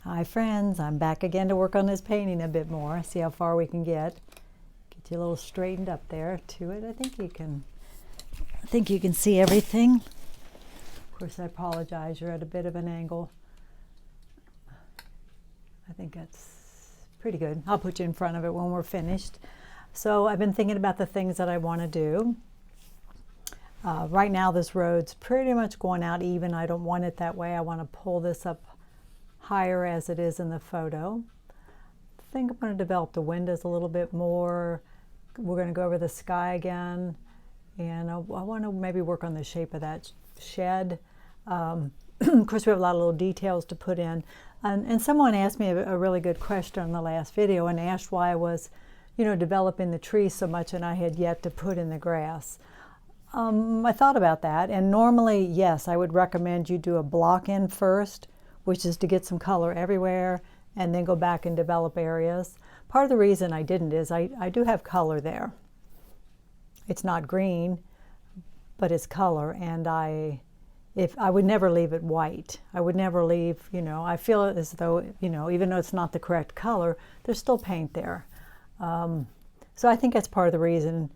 Hi friends, I'm back again to work on this painting a bit more, see how far we can get. Get you a little straightened up there to it. I think you can see everything. Of course, I apologize, you're at a bit of an angle. I think that's pretty good. I'll put you in front of it when we're finished. So I've been thinking about the things that I want to do. Right now this road's pretty much going out even. I don't want it that way. I want to pull this up higher as it is in the photo. I think I'm going to develop the windows a little bit more. We're going to go over the sky again, and I want to maybe work on the shape of that shed. Of course, we have a lot of little details to put in. And someone asked me a really good question in the last video and asked why I was, developing the trees so much and I had yet to put in the grass. I thought about that, and normally, yes, I would recommend you do a block in first, which is to get some color everywhere and then go back and develop areas. Part of the reason I didn't is I do have color there. It's not green, but it's color, and I would never leave it white. I would never leave, I feel as though, even though it's not the correct color, there's still paint there. So I think that's part of the reason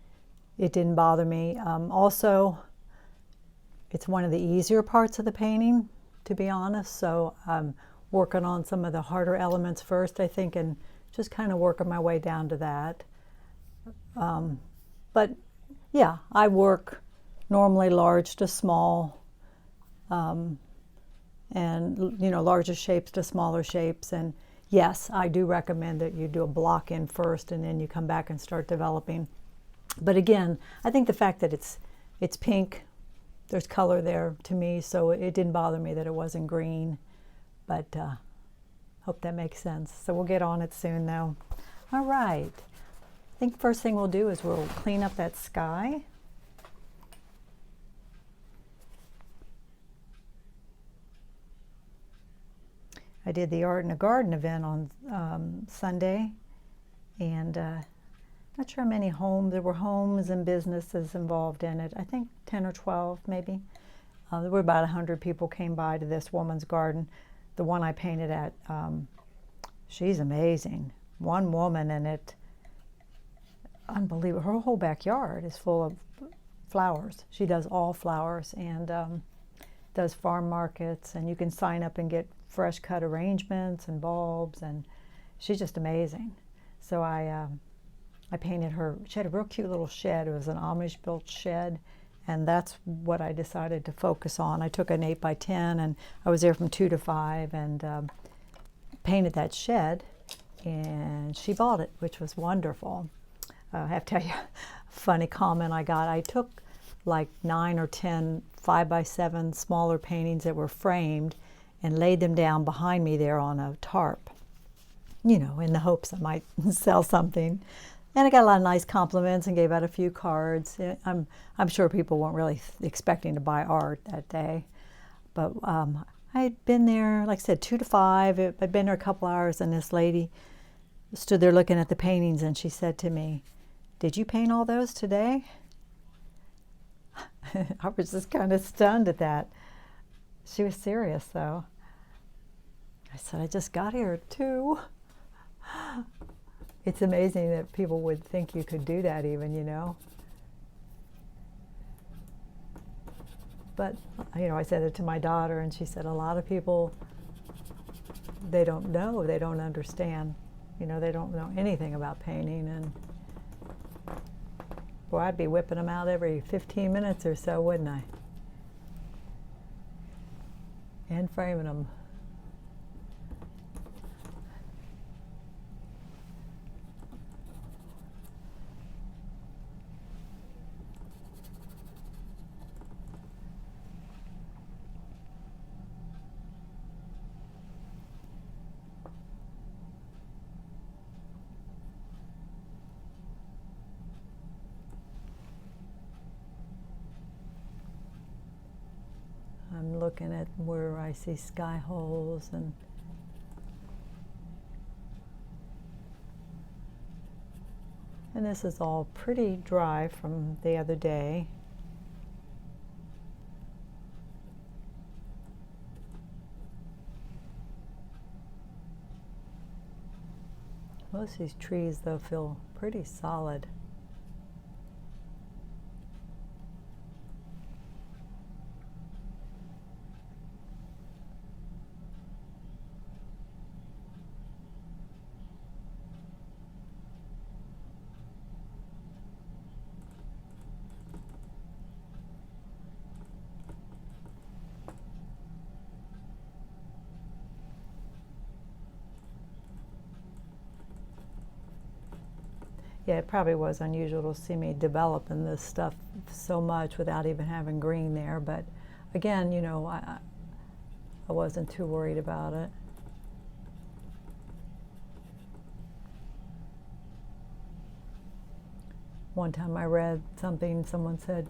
it didn't bother me. Also, it's one of the easier parts of the painting, to be honest, so I'm working on some of the harder elements first, I think, and just kind of working my way down to that. But yeah, I work normally large to small, and larger shapes to smaller shapes, and yes, I do recommend that you do a block in first and then you come back and start developing. But again, I think the fact that it's pink, there's color there to me, so it didn't bother me that it wasn't green, but hope that makes sense. So we'll get on it soon though. All right, I think first thing we'll do is we'll clean up that sky. I did the Art in a Garden event on Sunday, and not sure how many there were homes and businesses involved in it. I think 10 or 12 maybe. There were about 100 people came by to this woman's garden. The one I painted at, she's amazing. One woman, and it, unbelievable. Her whole backyard is full of flowers. She does all flowers and does farm markets, and you can sign up and get fresh cut arrangements and bulbs, and she's just amazing. So I painted her. She had a real cute little shed. It was an Amish built shed, and that's what I decided to focus on. I took an 8x10 and I was there from 2 to 5 and painted that shed, and she bought it, which was wonderful. I have to tell you a funny comment I got. I took like 9 or 10 5x7 smaller paintings that were framed and laid them down behind me there on a tarp, in the hopes I might sell something. And I got a lot of nice compliments and gave out a few cards. I'm sure people weren't really expecting to buy art that day. But I had been there, like I said, 2 to 5. I'd been there a couple hours, and this lady stood there looking at the paintings, and she said to me, "Did you paint all those today?" I was just kind of stunned at that. She was serious, though. I said, "I just got here too." It's amazing that people would think you could do that even, But, I said it to my daughter, and she said a lot of people, they don't know, they don't understand. They don't know anything about painting, and boy, I'd be whipping them out every 15 minutes or so, wouldn't I? And framing them. I'm looking at where I see sky holes, and this is all pretty dry from the other day. Most of these trees, though, feel pretty solid. Yeah, it probably was unusual to see me developing this stuff so much without even having green there, but again, you know, I wasn't too worried about it. One time I read something, someone said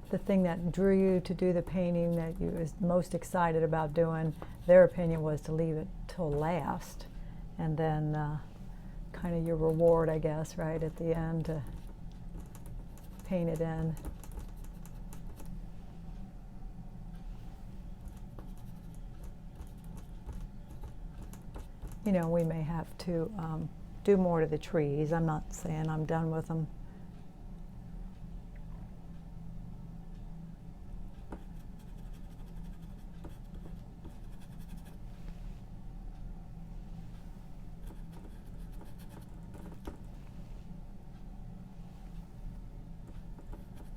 the thing that drew you to do the painting that you was most excited about doing, their opinion was to leave it till last, and then kind of your reward, I guess, right at the end to paint it in. You know, we may have to do more to the trees. I'm not saying I'm done with them.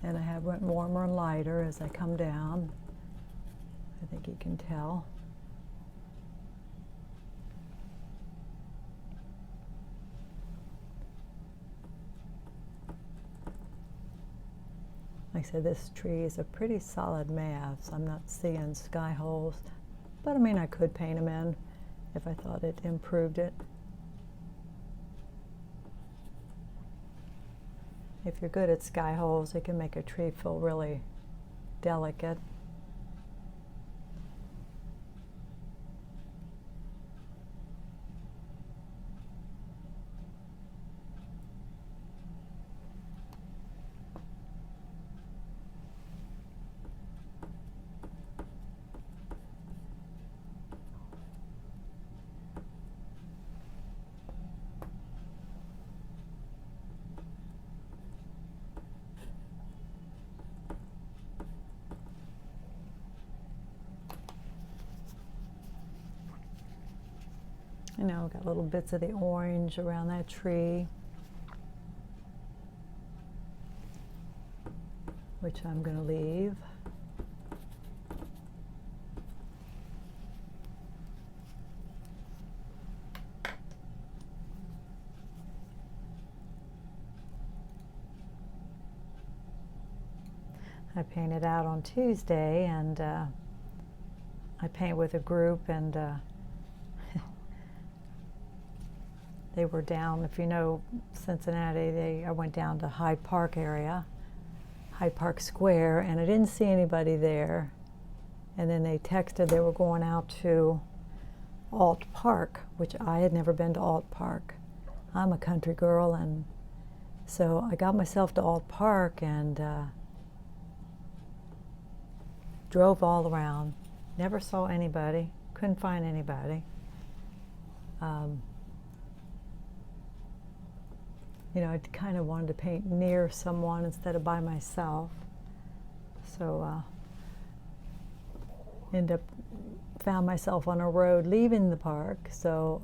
And I have went warmer and lighter as I come down. I think you can tell. Like I said, this tree is a pretty solid mass. I'm not seeing sky holes, but I mean, I could paint them in if I thought it improved it. If you're good at sky holes, it can make a tree feel really delicate. You know, got little bits of the orange around that tree, which I'm going to leave. I painted out on Tuesday, and I paint with a group, and they were down, if you know Cincinnati, I went down to Hyde Park area, Hyde Park Square, and I didn't see anybody there. And then they texted they were going out to Alt Park, which I had never been to Alt Park. I'm a country girl, and so I got myself to Alt Park and drove all around. Never saw anybody, couldn't find anybody. You know, I kind of wanted to paint near someone instead of by myself. So found myself on a road leaving the park, so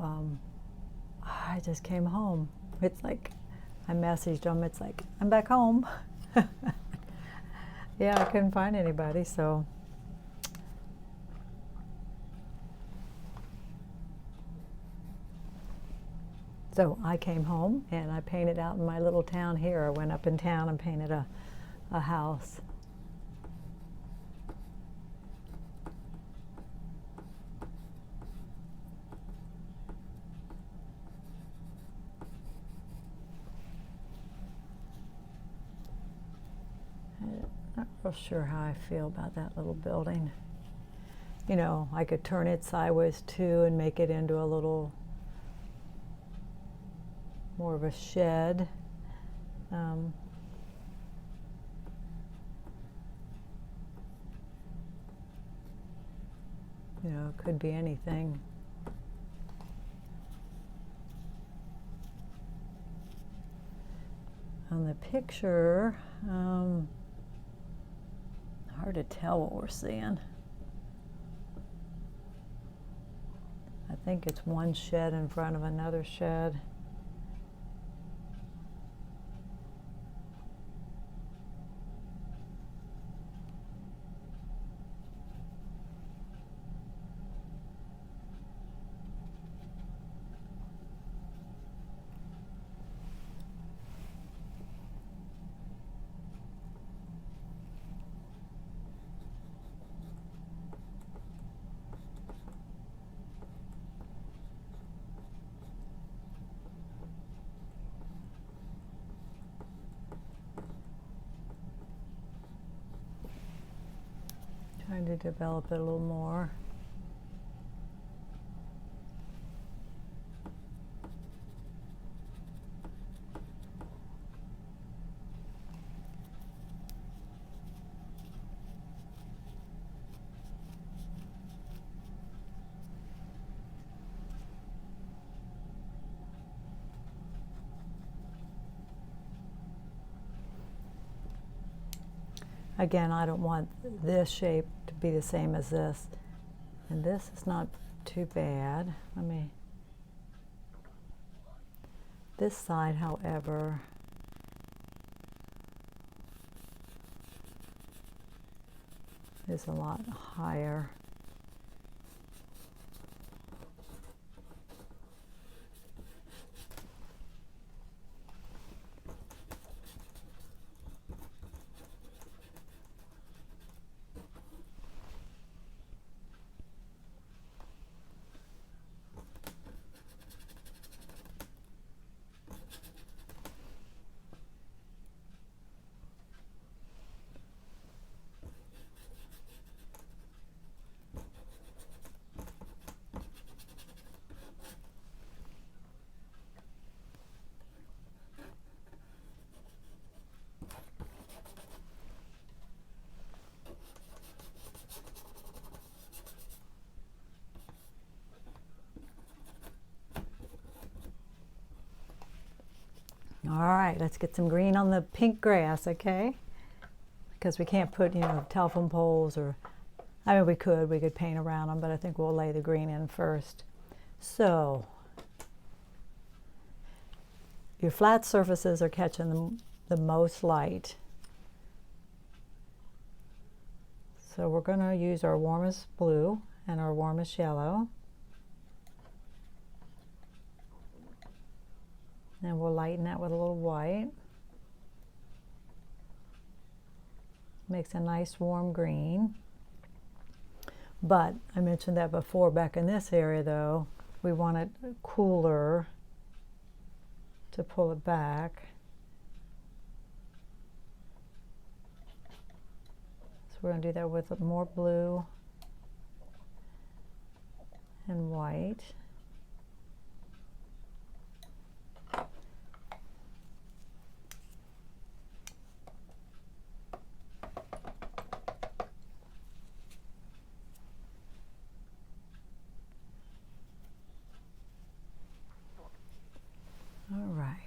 I just came home. It's like, I messaged them, it's like, I'm back home. Yeah, I couldn't find anybody, so. So I came home and I painted out in my little town here. I went up in town and painted a house. I'm not real sure how I feel about that little building. You know, I could turn it sideways too and make it into a little more of a shed. You know, it could be anything. On the picture, hard to tell what we're seeing. I think it's one shed in front of another shed. Trying to develop it a little more. Again, I don't want this shape to be the same as this. And this is not too bad. This side, however, is a lot higher. All right, let's get some green on the pink grass, okay? Because we can't put, telephone poles or, we could paint around them, but I think we'll lay the green in first. So, your flat surfaces are catching the most light. So we're going to use our warmest blue and our warmest yellow. And we'll lighten that with a little white. Makes a nice warm green. But I mentioned that before, back in this area though, we want it cooler to pull it back. So we're going to do that with more blue and white. All right.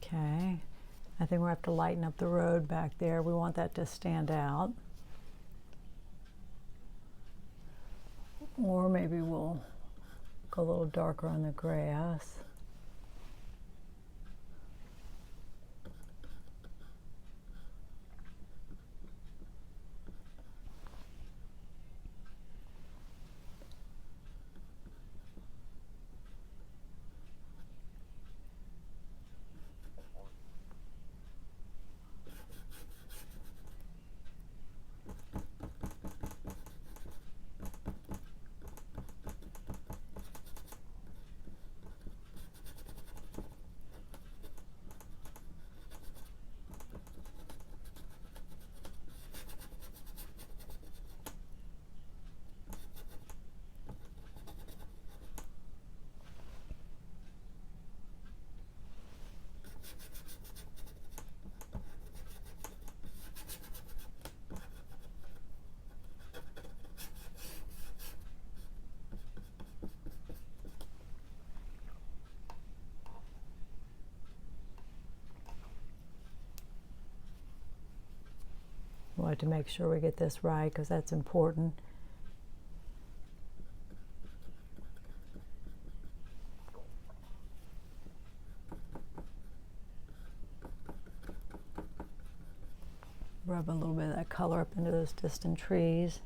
Okay, I think we'll have to lighten up the road back there. We want that to stand out. Or maybe we'll go a little darker on the grass. We want to make sure we get this right because that's important. Rub a little bit of that color up into those distant trees.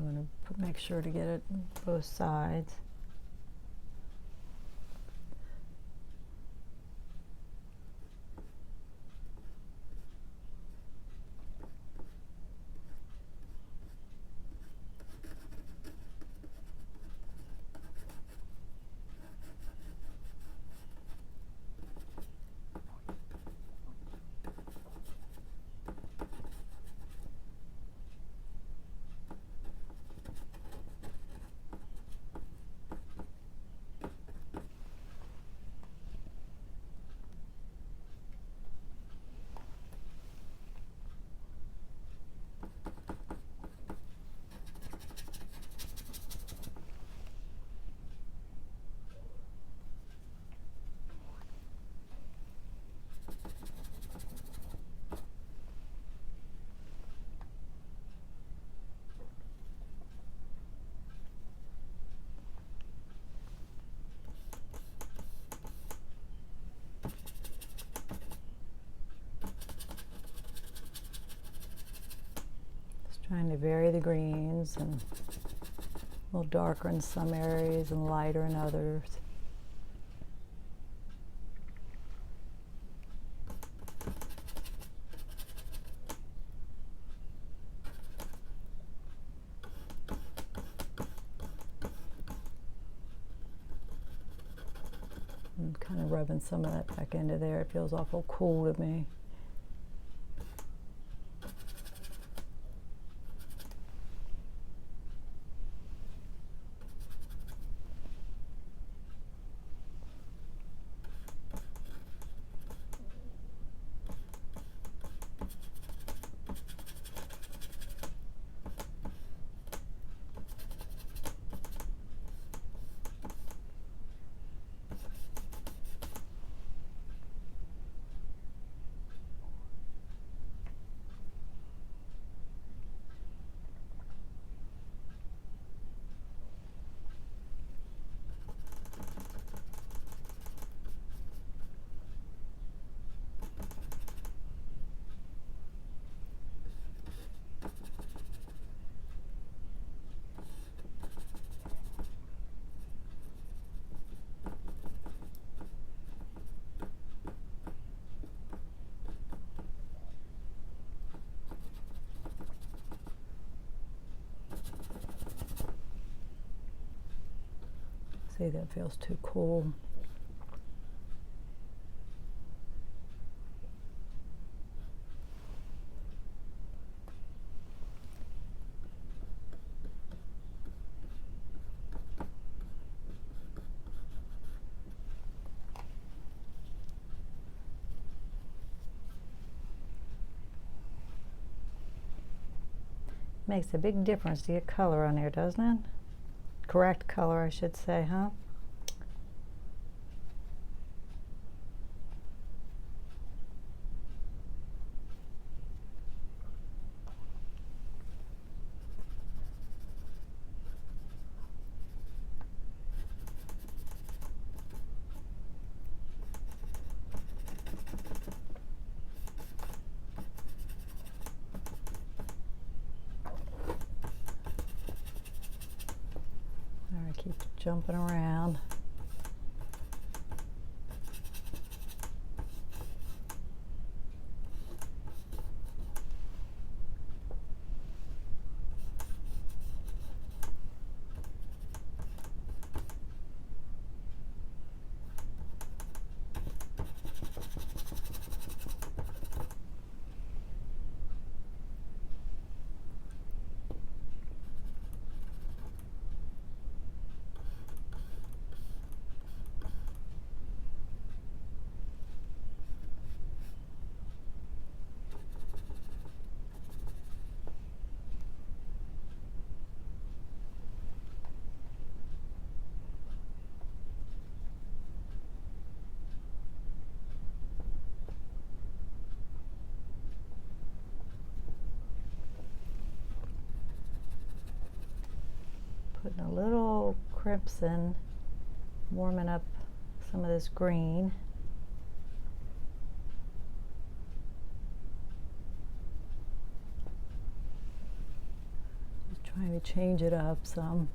I'm going to make sure to get it on both sides. Trying to vary the greens and a little darker in some areas and lighter in others. I'm kind of rubbing some of that back into there. It feels awful cool to me. See, that feels too cool. Makes a big difference to get color on there, doesn't it? Correct color, I should say, huh? Keep jumping around. Putting a little crimson, warming up some of this green. Just trying to change it up some.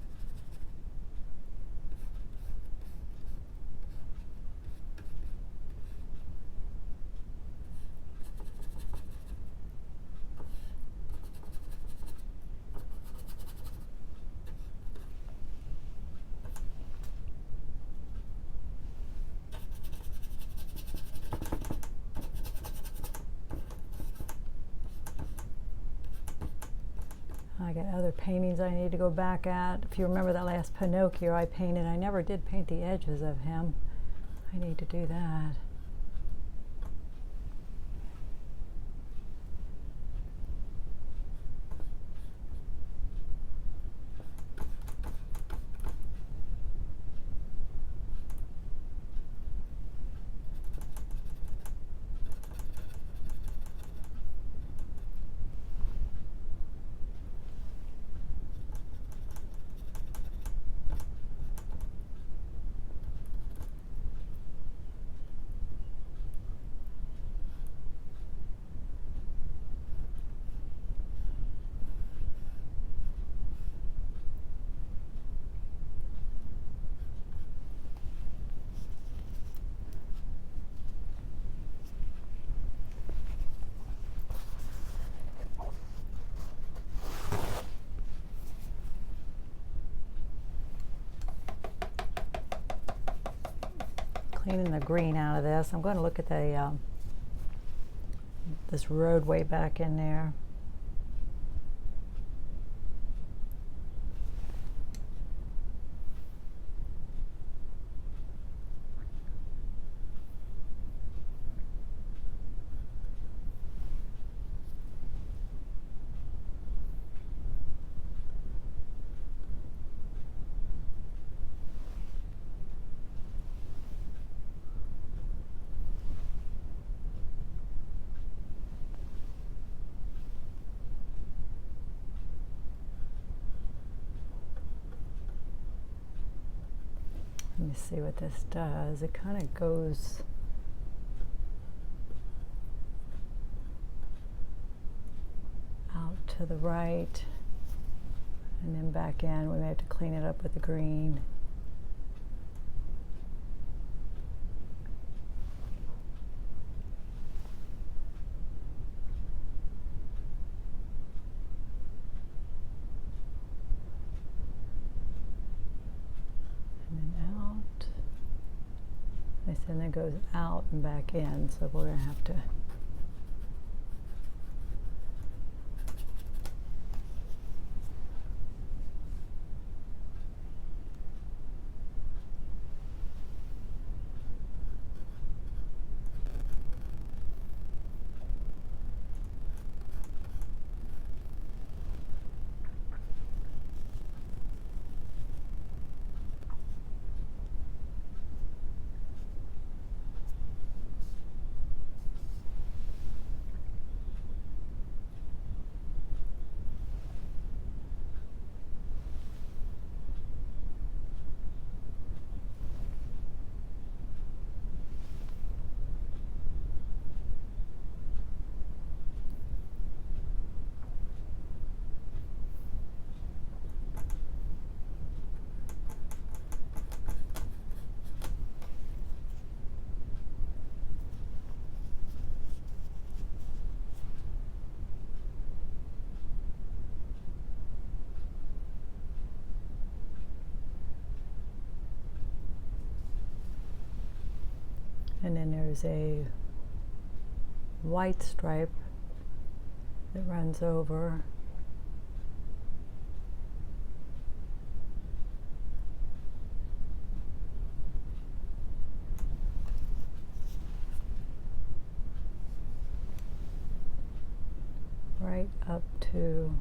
I got other paintings I need to go back at. If you remember that last Pinocchio I painted, I never did paint the edges of him. I need to do that. Cleaning the green out of this. I'm going to look at the this roadway back in there. Let me see what this does. It kind of goes out to the right and then back in. We may have to clean it up with the green. And then They said it goes out and back in, so we're going to have to. And then there's a white stripe that runs over. Right up to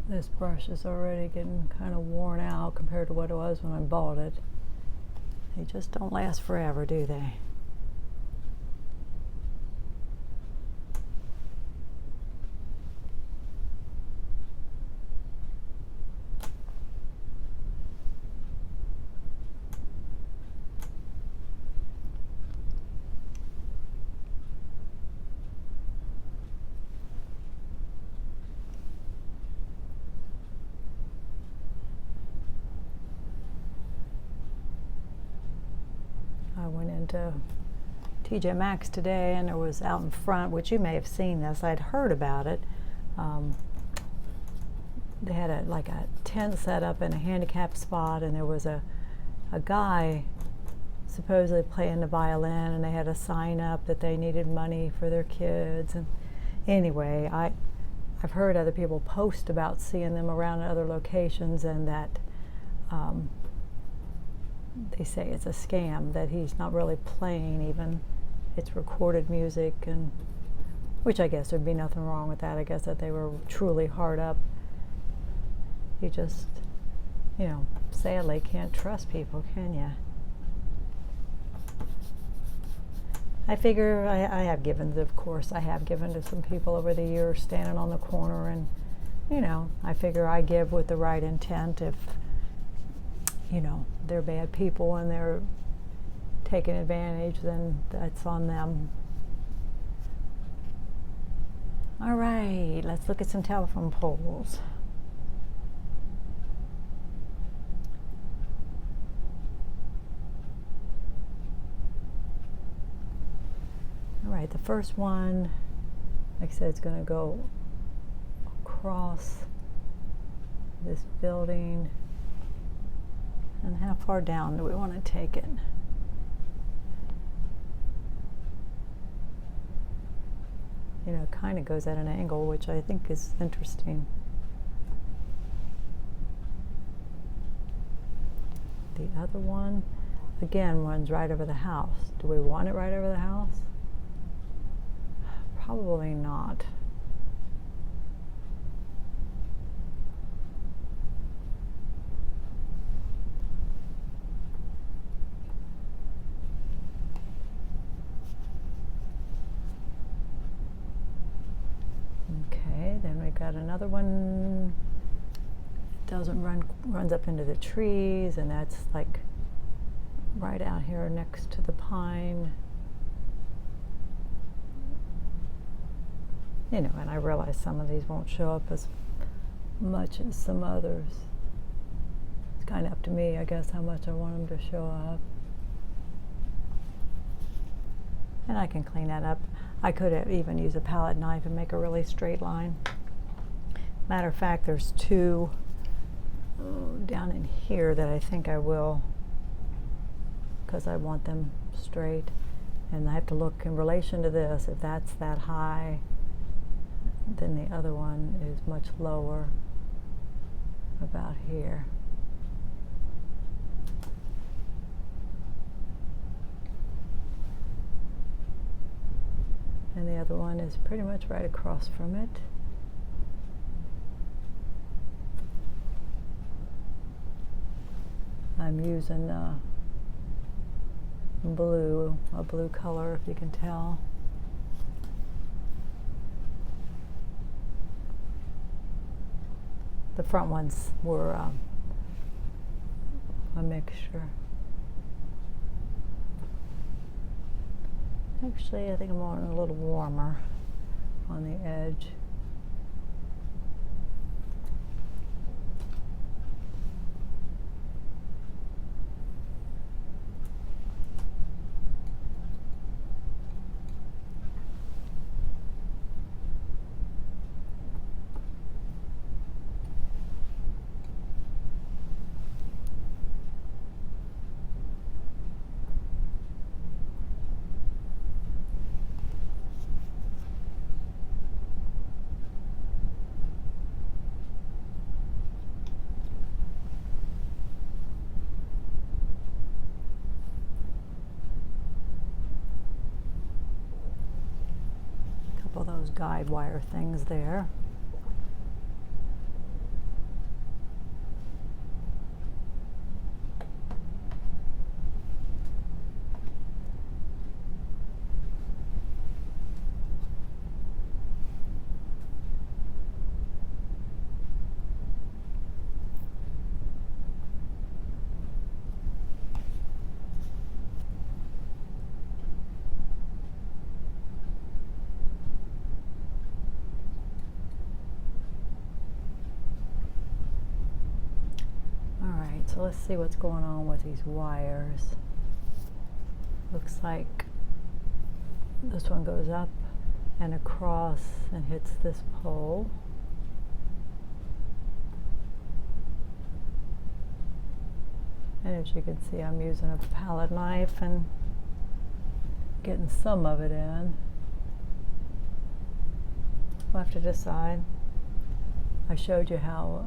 this brush is already getting kind of worn out compared to what it was when I bought it. They just don't last forever, do they? I went into TJ Maxx today, and there was out in front, which you may have seen this, I'd heard about it. They had like a tent set up in a handicapped spot, and there was a guy supposedly playing the violin, and they had a sign up that they needed money for their kids. And anyway, I've heard other people post about seeing them around at other locations, and that they say it's a scam, that he's not really playing even. It's recorded music, and which I guess there'd be nothing wrong with that. I guess that they were truly hard up. You just, sadly can't trust people, can you? I figure I have given, of course, I have given to some people over the years standing on the corner, and, I figure I give with the right intent. If, they're bad people and they're taking advantage, then that's on them. All right, let's look at some telephone poles. All right, the first one, like I said, it's going to go across this building. And how far down do we want to take it? It kind of goes at an angle, which I think is interesting. The other one, again, runs right over the house. Do we want it right over the house? Probably not. Okay, then we got another one. Runs up into the trees, and that's like right out here next to the pine. And I realize some of these won't show up as much as some others. It's kind of up to me, I guess, how much I want them to show up. And I can clean that up. I could have even used a palette knife and make a really straight line. Matter of fact, there's two down in here that I think I will, because I want them straight. And I have to look in relation to this. If that's that high, then the other one is much lower, about here. And the other one is pretty much right across from it. I'm using a blue color, if you can tell. The front ones were a mixture. Actually, I think I'm going a little warmer on the edge. Couple of those guide wire things there. So let's see what's going on with these wires. Looks like this one goes up and across and hits this pole. And as you can see, I'm using a palette knife and getting some of it in. We'll have to decide. I showed you how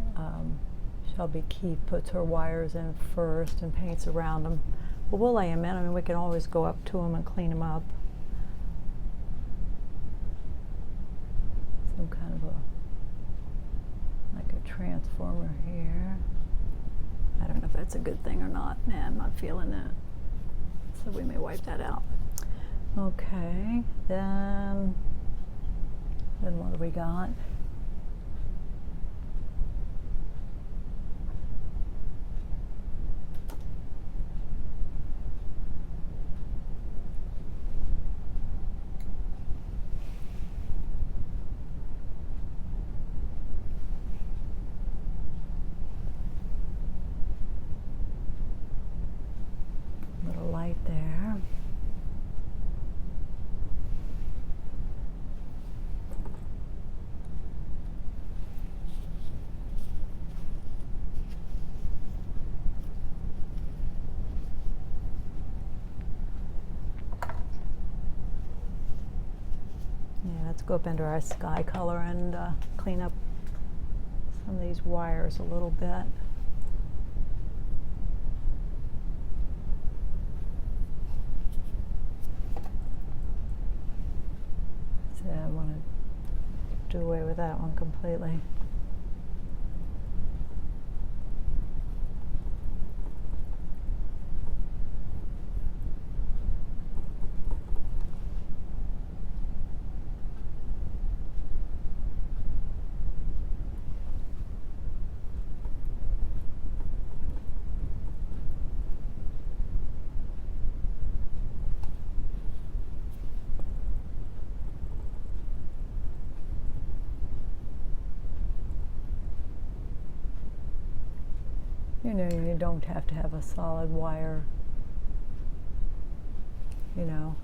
Shelby Keith puts her wires in first and paints around them. But we'll lay them in. I mean, we can always go up to them and clean them up. Some kind of like a transformer here. I don't know if that's a good thing or not. Nah, I'm not feeling that. So we may wipe that out. Okay, then what do we got? Little light there. Let's go up into our sky color and clean up some of these wires a little bit. So I want to do away with that one completely. You know, you don't have to have a solid wire, you know,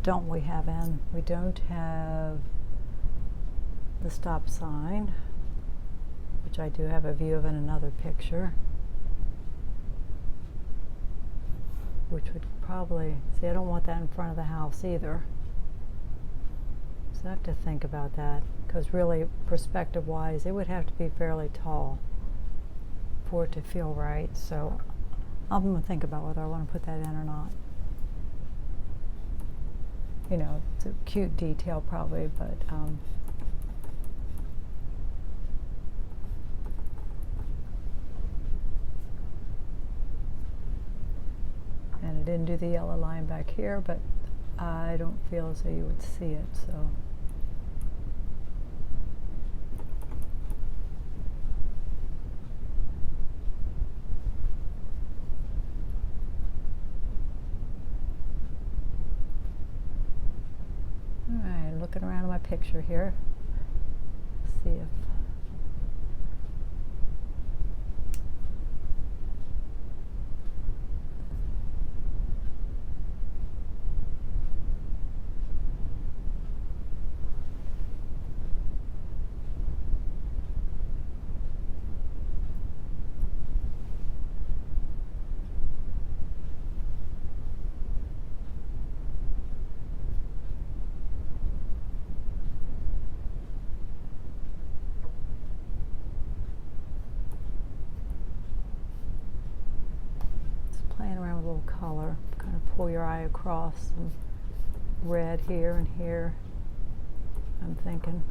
don't we have in? We don't have the stop sign, which I do have a view of in another picture, which would probably, see, I don't want that in front of the house either. So I have to think about that, because really, perspective-wise, it would have to be fairly tall for it to feel right. So I'm going to think about whether I want to put that in or not. You know, it's a cute detail probably, but and I didn't do the yellow line back here, but I don't feel as though you would see it, so. Alright, looking around at my picture here. See if playing around with a little color, kind of pull your eye across some red here and here, I'm thinking.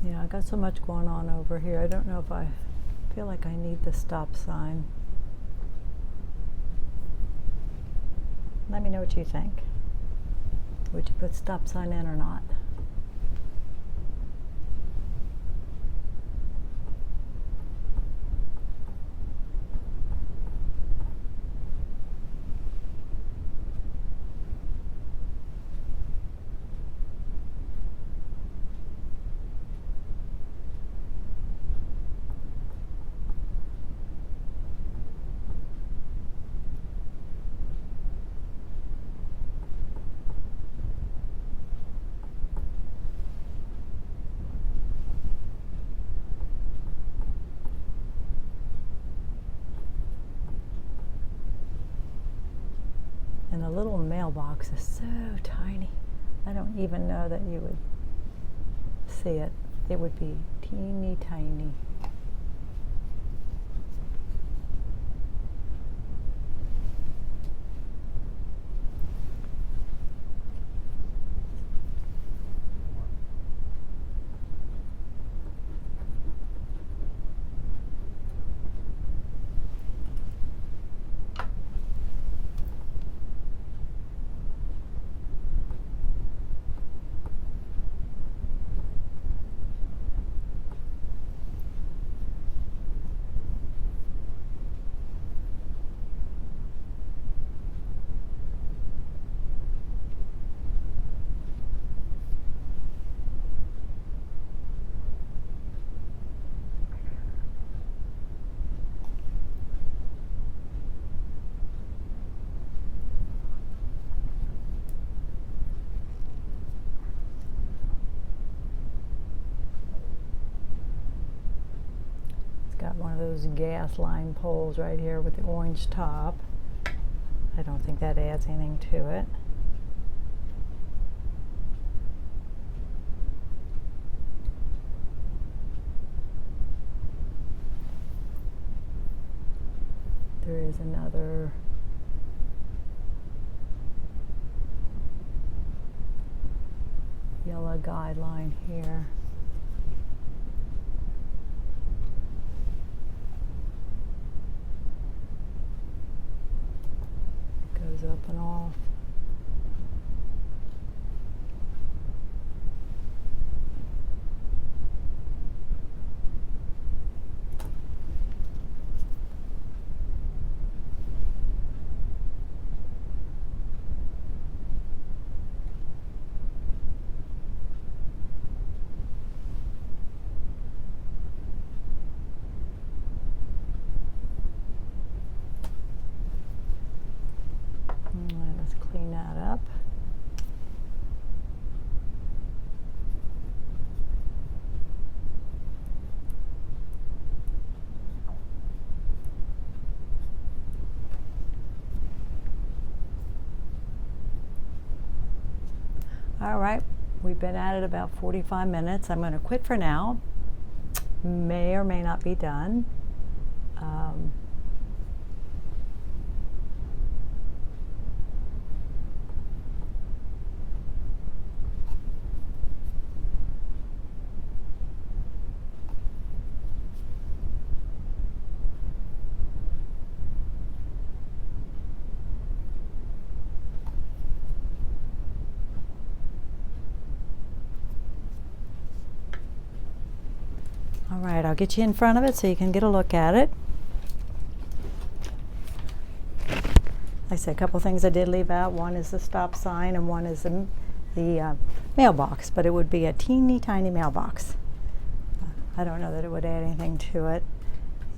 Yeah, I got so much going on over here. I don't know if I feel like I need the stop sign. Let me know what you think. Would you put stop sign in or not? And the little mailbox is so tiny. I don't even know that you would see it. It would be teeny tiny. Got one of those gas line poles right here with the orange top. I don't think that adds anything to it. is another yellow guideline here. Goes up and off. Let's clean that up. All right, we've been at it about 45 minutes. I'm going to quit for now. May or may not be done. All right, I'll get you in front of it so you can get a look at it. Like I said, a couple things I did leave out. One is the stop sign and one is the mailbox, but it would be a teeny tiny mailbox. I don't know that it would add anything to it.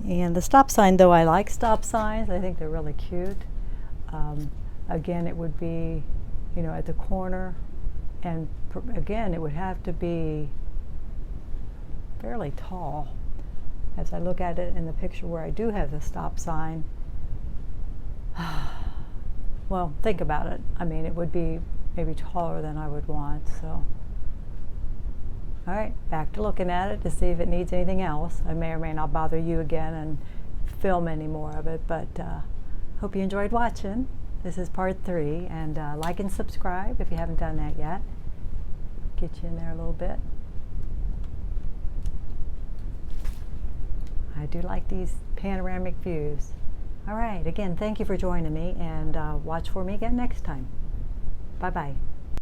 And the stop sign, though I like stop signs, I think they're really cute. Again, it would be, at the corner, and again, it would have to be fairly tall. As I look at it in the picture where I do have the stop sign, well, think about it. I mean, it would be maybe taller than I would want, so. All right, back to looking at it to see if it needs anything else. I may or may not bother you again and film any more of it, but hope you enjoyed watching. This is part 3, and like and subscribe if you haven't done that yet. Get you in there a little bit. I do like these panoramic views. All right, again, thank you for joining me, and watch for me again next time. Bye-bye.